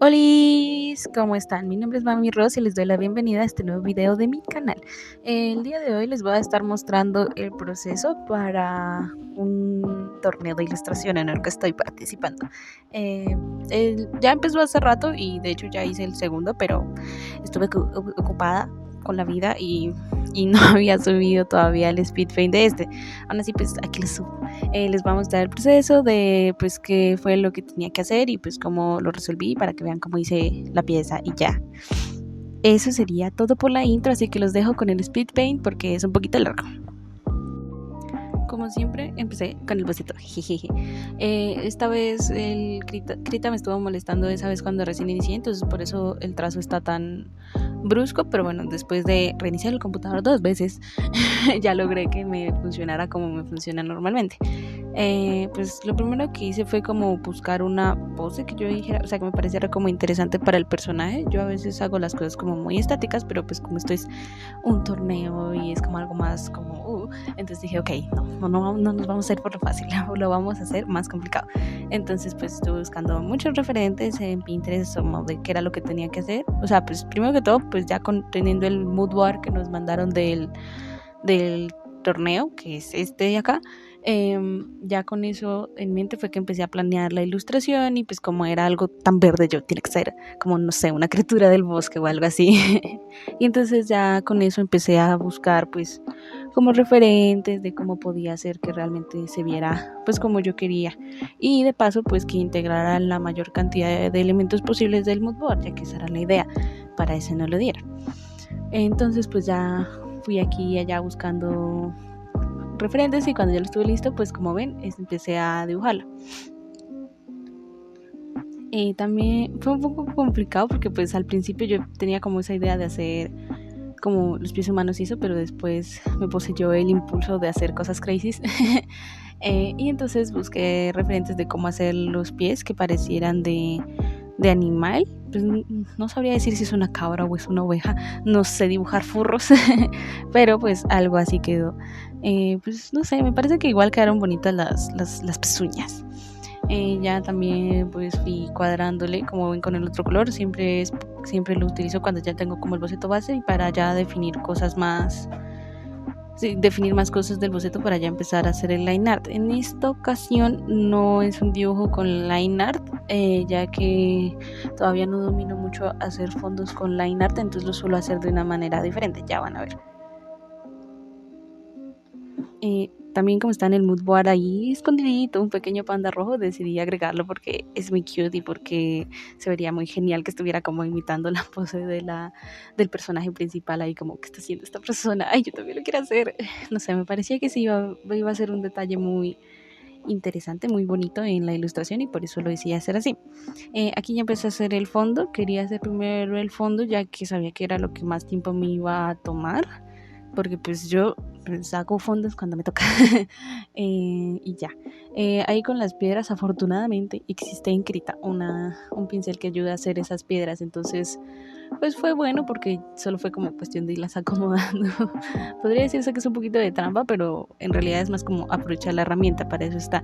Hola, ¿cómo están? Mi nombre es Mami Ross y les doy la bienvenida a este nuevo video de mi canal. El día de hoy les voy a estar mostrando el proceso para un torneo de ilustración en el que estoy participando. Eh, ya empezó hace rato y de hecho ya hice el segundo, pero estuve ocupada con la vida y no había subido todavía el speed paint de este. Aún así, pues aquí les subo. Les voy a mostrar el proceso de pues qué fue lo que tenía que hacer y pues cómo lo resolví para que vean cómo hice la pieza y ya. Eso sería todo por la intro, así que los dejo con el speed paint porque es un poquito largo. Como siempre, empecé con el boceto. Esta vez el Krita me estuvo molestando esa vez cuando recién inicié, entonces por eso el trazo está tan brusco, pero bueno, después de reiniciar el computador 2 veces, ya logré que me funcionara como me funciona normalmente. Pues lo primero que hice fue como buscar una pose que yo dijera, o sea, que me pareciera como interesante para el personaje. Yo a veces hago las cosas como muy estáticas, pero pues como esto es un torneo y es como algo más como, entonces dije, ok, no nos vamos a ir por lo fácil, lo vamos a hacer más complicado. Entonces pues estuve buscando muchos referentes en Pinterest como de qué era lo que tenía que hacer. O sea, pues primero que todo, pues ya teniendo el mood board que nos mandaron del torneo, que es este de acá, ya con eso en mente fue que empecé a planear la ilustración y pues como era algo tan verde yo tiene que ser como no sé, una criatura del bosque o algo así. Y entonces ya con eso empecé a buscar pues como referentes de cómo podía hacer que realmente se viera pues como yo quería y de paso pues que integrara la mayor cantidad de elementos posibles del mood board, ya que esa era la idea, para ese no lo dieron. Entonces pues ya fui aquí y allá buscando referentes y cuando ya lo estuve listo, pues como ven, empecé a dibujarlo. También fue un poco complicado porque pues al principio yo tenía como esa idea de hacer como los pies humanos y eso, pero después me poseyó el impulso de hacer cosas crazy. Y entonces busqué referentes de cómo hacer los pies que parecieran de animal. Pues no sabría decir si es una cabra o es una oveja, no sé dibujar furros, pero pues algo así quedó. Pues no sé, me parece que igual quedaron bonitas las pezuñas. Ya también pues fui cuadrándole como ven con el otro color, siempre lo utilizo cuando ya tengo como el boceto base y para ya definir cosas más, sí, definir más cosas del boceto para ya empezar a hacer el line art. En esta ocasión no es un dibujo con line art, ya que todavía no domino mucho hacer fondos con line art, entonces lo suelo hacer de una manera diferente, ya van a ver. También como está en el mood board ahí escondidito un pequeño panda rojo, decidí agregarlo porque es muy cute y porque se vería muy genial que estuviera como imitando la pose del personaje principal ahí como que está haciendo esta persona. Ay, yo también lo quiero hacer. No sé, me parecía que sí iba a ser un detalle muy interesante, muy bonito en la ilustración y por eso lo decidí hacer así. Aquí ya empecé a hacer el fondo, quería hacer primero el fondo ya que sabía que era lo que más tiempo me iba a tomar porque pues yo saco fondos cuando me toca. Y ya. Ahí con las piedras, afortunadamente, existe en Krita un pincel que ayuda a hacer esas piedras. Entonces, pues fue bueno porque solo fue como cuestión de irlas acomodando. Podría decirse que es un poquito de trampa, pero en realidad es más como aprovechar la herramienta, para eso está.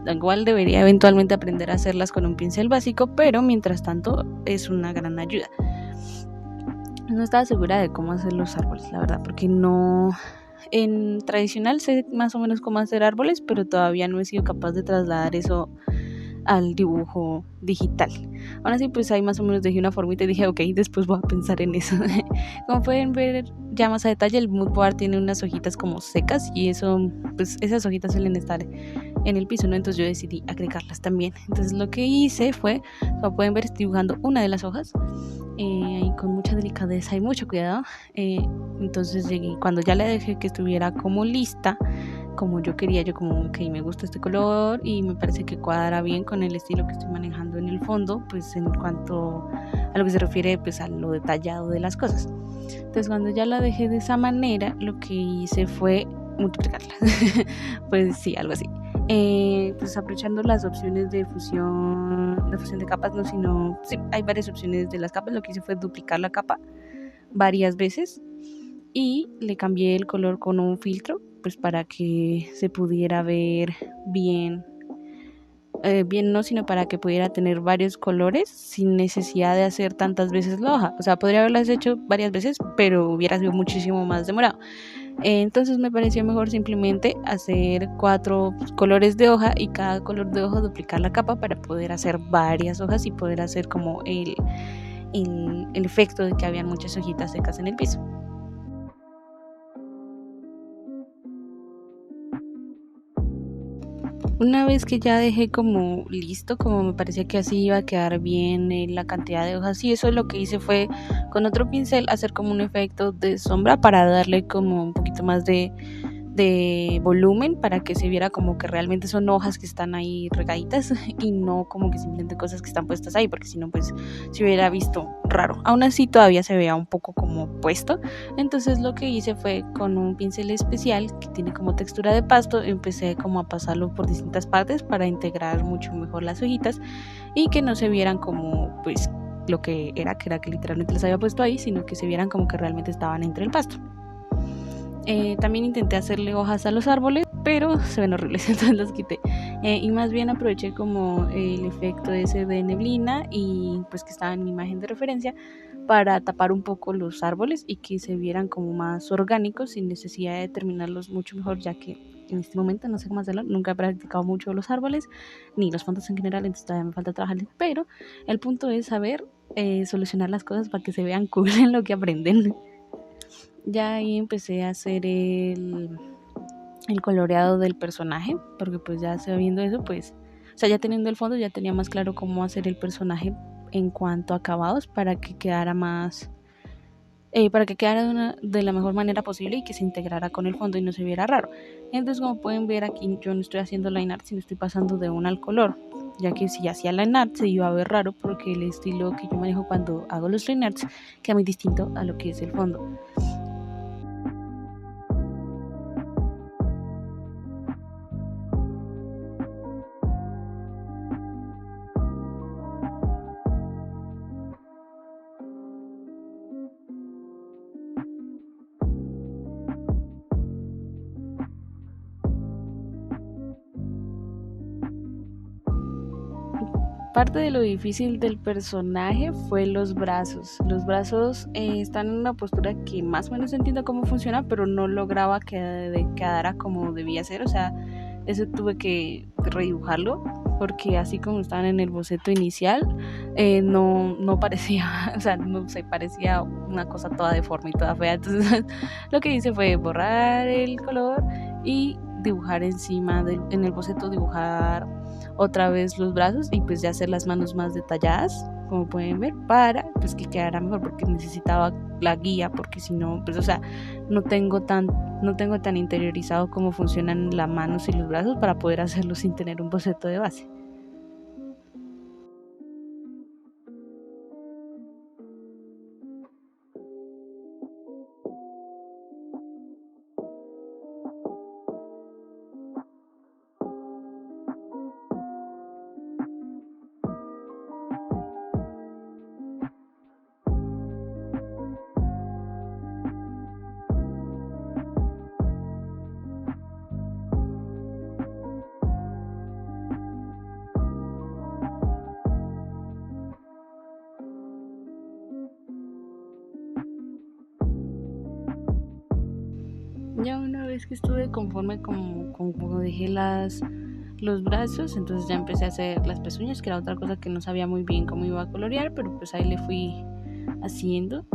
Igual debería eventualmente aprender a hacerlas con un pincel básico, pero mientras tanto es una gran ayuda. No estaba segura de cómo hacer los árboles, la verdad, porque no, en tradicional sé más o menos cómo hacer árboles, pero todavía no he sido capaz de trasladar eso al dibujo digital. Aún así, pues ahí más o menos dejé una formita y dije, ok, después voy a pensar en eso. Como pueden ver ya más a detalle, el mood board tiene unas hojitas como secas y eso, pues esas hojitas suelen estar en el piso, ¿no? Entonces yo decidí agregarlas también. Entonces lo que hice fue, como pueden ver, estoy dibujando una de las hojas y con mucha delicadeza y mucho cuidado. Entonces llegué, cuando ya le dejé que estuviera como lista, como yo quería, yo como, ok, me gusta este color y me parece que cuadra bien con el estilo que estoy manejando en el fondo, pues en cuanto a lo que se refiere pues a lo detallado de las cosas. Entonces cuando ya la dejé de esa manera, lo que hice fue multiplicarla. Pues sí, algo así. Pues aprovechando las opciones de fusión de capas, no, sino, sí, hay varias opciones de las capas, lo que hice fue duplicar la capa varias veces y le cambié el color con un filtro, pues para que se pudiera ver bien bien no, sino para que pudiera tener varios colores sin necesidad de hacer tantas veces la hoja. O sea, podría haberlas hecho varias veces, pero hubiera sido muchísimo más demorado. Entonces me pareció mejor simplemente hacer 4 colores de hoja y cada color de hoja duplicar la capa para poder hacer varias hojas y poder hacer como el efecto de que habían muchas hojitas secas en el piso. Una vez que ya dejé como listo, como me parecía que así iba a quedar bien la cantidad de hojas, y eso lo que hice fue con otro pincel hacer como un efecto de sombra para darle como un poquito más de volumen para que se viera como que realmente son hojas que están ahí regaditas y no como que simplemente cosas que están puestas ahí, porque si no pues se hubiera visto raro. Aún así todavía se veía un poco como puesto, entonces lo que hice fue con un pincel especial que tiene como textura de pasto, empecé como a pasarlo por distintas partes para integrar mucho mejor las hojitas y que no se vieran como pues lo que era que literalmente les había puesto ahí, sino que se vieran como que realmente estaban entre el pasto. También intenté hacerle hojas a los árboles, pero se ven horribles, entonces los quité. Y más bien aproveché como el efecto ese de neblina y pues que estaba en mi imagen de referencia para tapar un poco los árboles y que se vieran como más orgánicos sin necesidad de terminarlos mucho mejor, ya que en este momento no sé cómo hacerlo, nunca he practicado mucho los árboles ni los fondos en general, entonces todavía me falta trabajar, pero el punto es saber solucionar las cosas para que se vean cool en lo que aprenden. Ya ahí empecé a hacer el coloreado del personaje, porque pues ya sabiendo eso, pues, o sea, ya teniendo el fondo, ya tenía más claro cómo hacer el personaje en cuanto a acabados para que quedara de la mejor manera posible y que se integrara con el fondo y no se viera raro. Entonces, como pueden ver aquí, yo no estoy haciendo line art, sino estoy pasando de una al color, ya que si hacía line art se iba a ver raro porque el estilo que yo manejo cuando hago los line arts queda muy distinto a lo que es el fondo. Parte de lo difícil del personaje fue los brazos. Los brazos están en una postura que más o menos entiendo cómo funciona, pero no lograba que quedara como debía ser. O sea, eso tuve que redibujarlo porque así como estaban en el boceto inicial, no parecía, o sea, no sé, parecía una cosa toda deforme y toda fea. Entonces, lo que hice fue borrar el color y dibujar en el boceto, dibujar otra vez los brazos y pues ya hacer las manos más detalladas, como pueden ver, para pues que quedara mejor, porque necesitaba la guía, porque si no, pues o sea, no tengo tan no tengo tan interiorizado cómo funcionan las manos y los brazos para poder hacerlo sin tener un boceto de base. Ya una vez que estuve conforme como dejé los brazos, entonces ya empecé a hacer las pezuñas, que era otra cosa que no sabía muy bien cómo iba a colorear, pero pues ahí le fui haciendo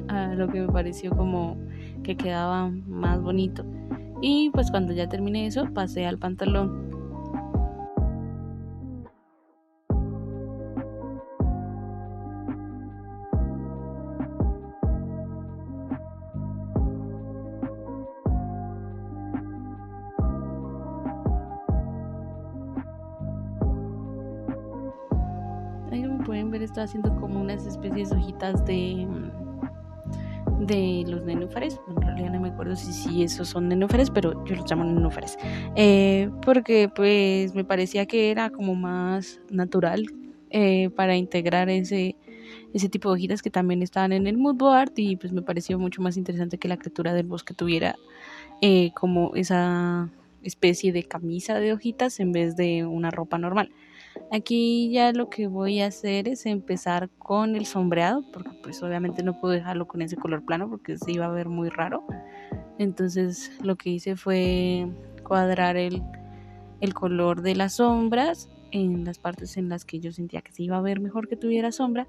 a lo que me pareció como que quedaba más bonito. Y pues cuando ya terminé eso, pasé al pantalón. Ahí como pueden ver, estoy haciendo como unas especies de hojitas de los nenúfares. En realidad no me acuerdo si esos son nenúfares, pero yo los llamo nenúfares. Porque pues me parecía que era como más natural para integrar ese tipo de hojitas que también estaban en el mood board y pues me pareció mucho más interesante que la criatura del bosque tuviera como esa especie de camisa de hojitas en vez de una ropa normal. Aquí ya lo que voy a hacer es empezar con el sombreado, porque pues obviamente no puedo dejarlo con ese color plano porque se iba a ver muy raro. Entonces lo que hice fue cuadrar el color de las sombras en las partes en las que yo sentía que se iba a ver mejor que tuviera sombra.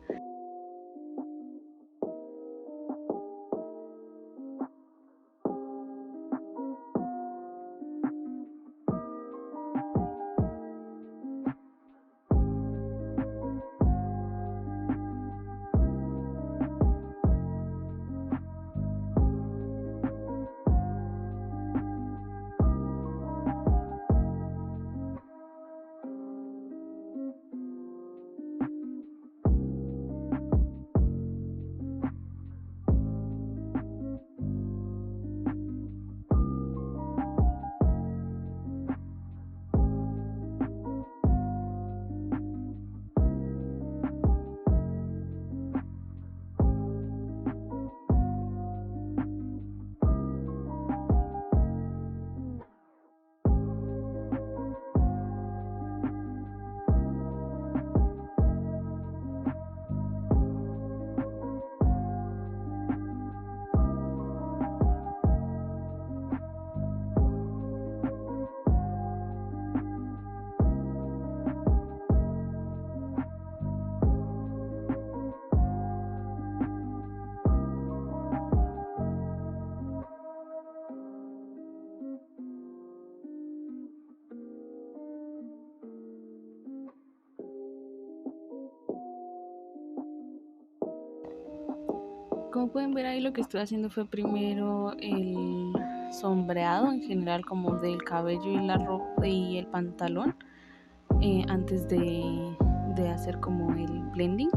Como pueden ver ahí, lo que estoy haciendo fue primero el sombreado en general como del cabello y la ropa y el pantalón, antes de hacer como el blending.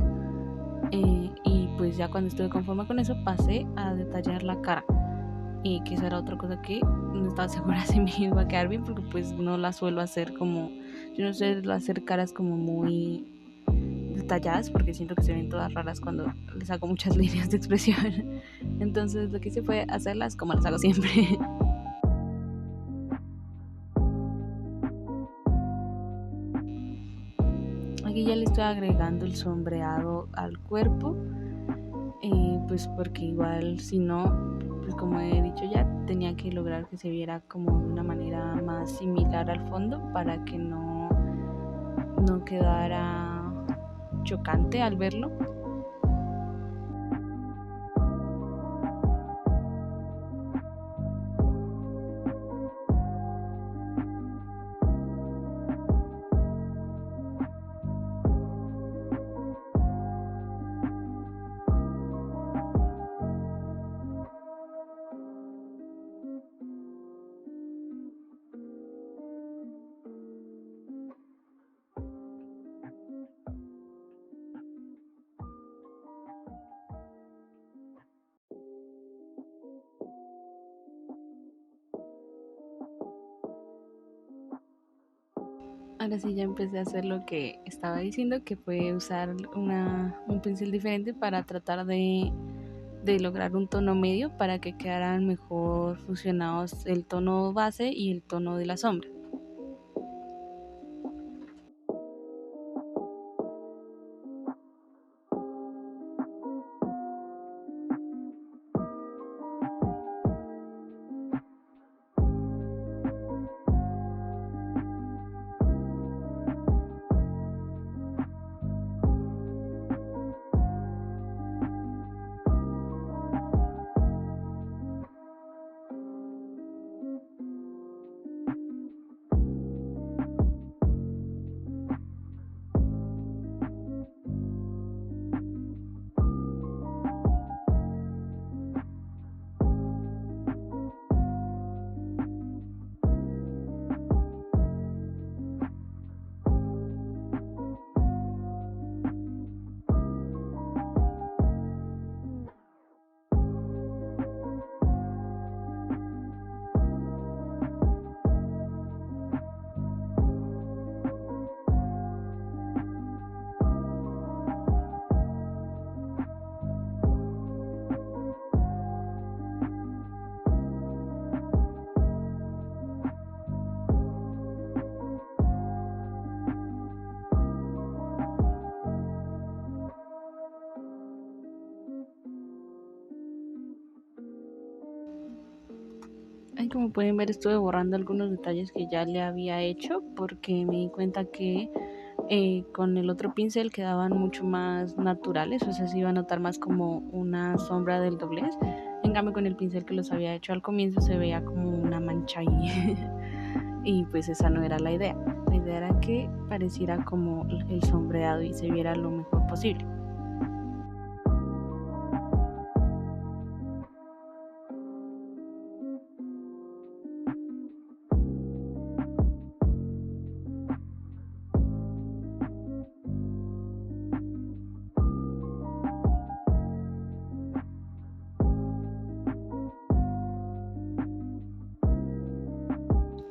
Y pues ya cuando estuve conforme con eso pasé a detallar la cara, que esa era otra cosa que no estaba segura si me iba a quedar bien porque pues no la suelo hacer como, yo no sé hacer caras como muy detalladas porque siento que se ven todas raras cuando les hago muchas líneas de expresión. Entonces lo que hice fue hacerlas como las hago siempre. Aquí ya le estoy agregando el sombreado al cuerpo, pues porque igual si no, pues como he dicho ya, tenía que lograr que se viera como de una manera más similar al fondo para que no quedara chocante al verlo. Ahora sí ya empecé a hacer lo que estaba diciendo, que fue usar un pincel diferente para tratar de lograr un tono medio para que quedaran mejor fusionados el tono base y el tono de la sombra. Ay, como pueden ver, estuve borrando algunos detalles que ya le había hecho porque me di cuenta que con el otro pincel quedaban mucho más naturales, o sea, se iba a notar más como una sombra del doblez. En cambio, con el pincel que los había hecho al comienzo se veía como una mancha ahí. Y pues esa no era la idea. La idea era que pareciera como el sombreado y se viera lo mejor posible.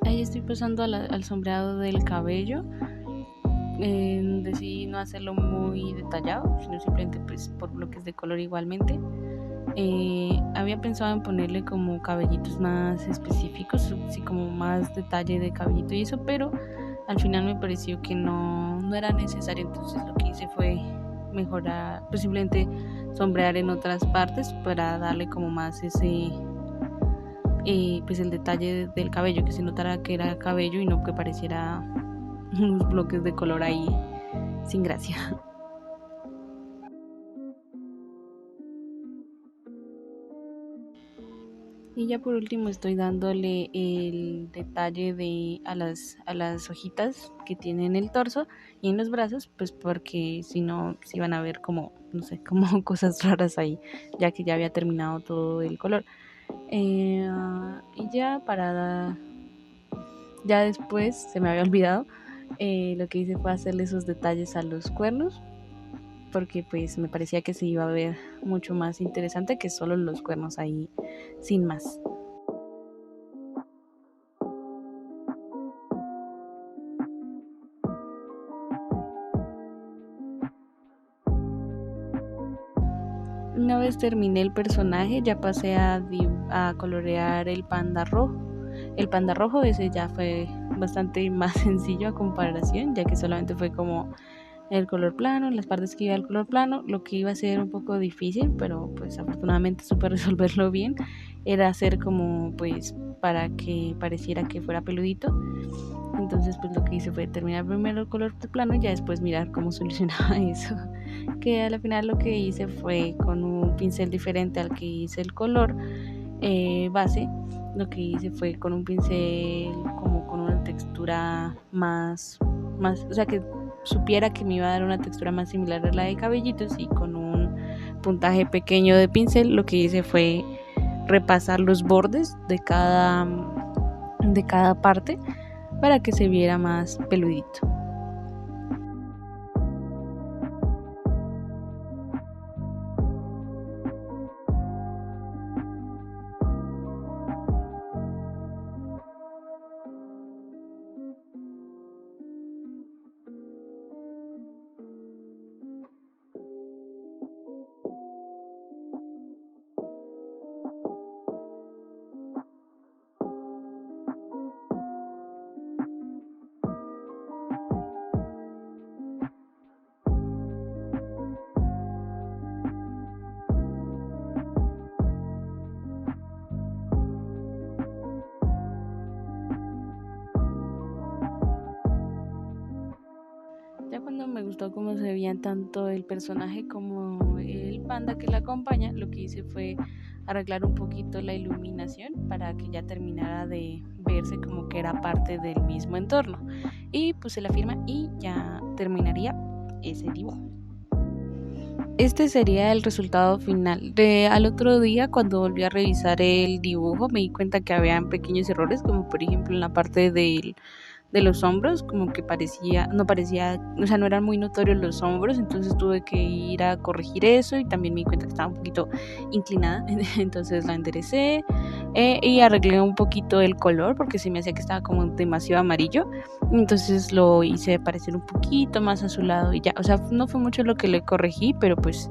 Ahí estoy pasando al sombreado del cabello. Decidí no hacerlo muy detallado, sino simplemente pues por bloques de color igualmente. Había pensado en ponerle como cabellitos más específicos, así como más detalle de cabellito y eso, pero al final me pareció que no era necesario, entonces lo que hice fue mejorar, pues simplemente sombrear en otras partes para darle como más ese, pues el detalle del cabello, que se notara que era cabello y no que pareciera unos bloques de color ahí sin gracia. Y ya por último estoy dándole el detalle a las hojitas que tiene en el torso y en los brazos, pues porque si no se iban a ver como, no sé, como cosas raras ahí, ya que ya había terminado todo el color. Y ya después se me había olvidado, lo que hice fue hacerle esos detalles a los cuernos, porque pues me parecía que se iba a ver mucho más interesante que solo los cuernos ahí sin más. Una vez terminé el personaje, ya pasé a colorear el panda rojo. El panda rojo ese ya fue bastante más sencillo a comparación, ya que solamente fue como el color plano, las partes que iba al color plano. Lo que iba a ser un poco difícil, pero pues afortunadamente supe resolverlo bien, era hacer como pues para que pareciera que fuera peludito. Entonces pues lo que hice fue terminar primero el color plano y ya después mirar cómo solucionaba eso. Que al final lo que hice fue con un pincel diferente al que hice el color base. Lo que hice fue con un pincel como con una textura más, o sea, que supiera que me iba a dar una textura más similar a la de cabellitos, y con un puntaje pequeño de pincel lo que hice fue repasar los bordes de cada parte para que se viera más peludito. Ya cuando me gustó cómo se veían tanto el personaje como el panda que la acompaña, lo que hice fue arreglar un poquito la iluminación para que ya terminara de verse como que era parte del mismo entorno. Y puse la firma y ya terminaría ese dibujo. Este sería el resultado final. Al otro día, cuando volví a revisar el dibujo, me di cuenta que habían pequeños errores, como por ejemplo en la parte de los hombros, como que no parecía, o sea, no eran muy notorios los hombros, entonces tuve que ir a corregir eso y también me di cuenta que estaba un poquito inclinada, entonces la enderecé y arreglé un poquito el color porque se me hacía que estaba como demasiado amarillo, entonces lo hice parecer un poquito más azulado y ya, o sea, no fue mucho lo que le corregí, pero pues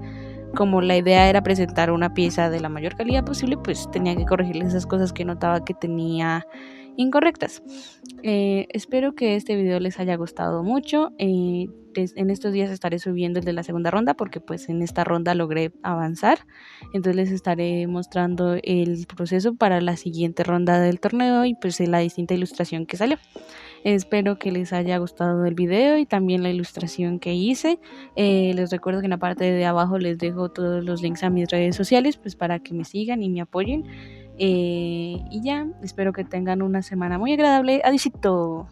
como la idea era presentar una pieza de la mayor calidad posible, pues tenía que corregirle esas cosas que notaba que tenía incorrectas. Espero que este video les haya gustado mucho. en estos días estaré subiendo el de la segunda ronda porque pues en esta ronda logré avanzar. Entonces les estaré mostrando el proceso para la siguiente ronda del torneo y pues la distinta ilustración que salió. Espero que les haya gustado el video y también la ilustración que hice. Les recuerdo que en la parte de abajo les dejo todos los links a mis redes sociales pues para que me sigan y me apoyen. Y ya, espero que tengan una semana muy agradable. Adiósito.